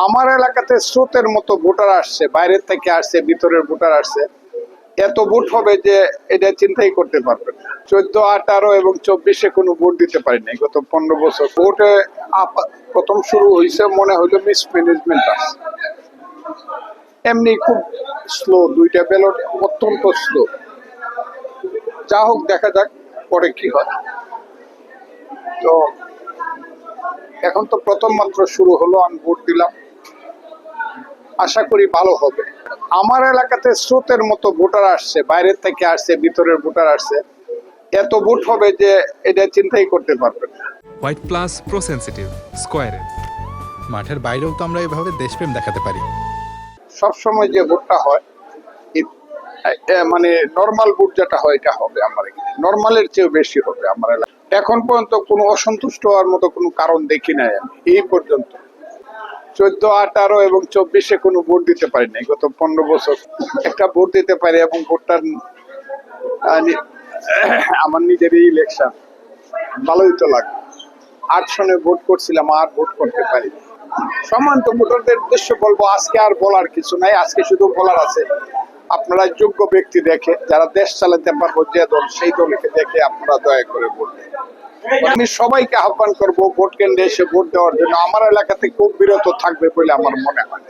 আমার এলাকাতে স্রোতের মতো ভোটার আসছে, বাইরের থেকে আসছে, ভিতরের ভোটার আসছে। এত ভোট হবে যে এটা চিন্তাই করতে পারবেন না। 14, 18 এবং 24-এ কোনো ভোট দিতে পারি নাই গত 15 বছর। ভোটে প্রথম শুরু হয়েছে মনে হইলো মিসম্যানেজমেন্ট আছে, এমনি খুব স্লো, দুইটা ব্যালট অত্যন্ত স্লো। যা হোক, দেখা যাক পরে কি হয়। তো এখন তো প্রথম মাত্র শুরু হলো, আমি ভোট দিলাম, আশা করি ভালো হবে। আমার এলাকাতে স্রোতের মতো ভোটার আসছে, বাইরের থেকে আসছে, ভিতরের ভোটার আসছে। এত ভোট হবে যে এটা চিন্তাই করতে পারবেন না। হোয়াইট প্লাস প্রো সেনসিটিভ স্কয়ারে মাঠের বাইরেও তো আমরা এভাবে দেশপ্রেম দেখাতে পারি। সবসময় যে ভোটটা হয় মানে নর্মাল ভোট যেটা হয় এটা হবে আমার এখানে, নর্মালের চেয়েও বেশি হবে আমার এলাকায়। এখন পর্যন্ত কোনো অসন্তুষ্ট হওয়ার মতো কোনো কারণ দেখি নাই আমি এই পর্যন্ত। 14, 18 এবং 24-এ কোনো ভোট দিতে পারি নাই গত 15 বছর। একটা ভোট দিতে পারি এবং ভোটটা আমার নিজেরই ইলেকশন, ভালোই তো লাগে। 8 সনে ভোট করছিলাম, আর ভোট করতে পারি। সম্মানিত ভোটারদের উদ্দেশ্য বলবো, আজকে আর বলার কিছু নাই। আজকে শুধু বলার আছে, আপনারা যোগ্য ব্যক্তি দেখে, যারা দেশ চালাতে পারবো যে দল, সেই দলকে দেখে আপনারা দয়া করে ভোট দেন। আমি সবাইকে আহ্বান করবো ভোট কেন্দ্রে এসে ভোট দেওয়ার জন্য। আমার এলাকাতে খুব বিরত থাকবে বলে আমার মনে হয়।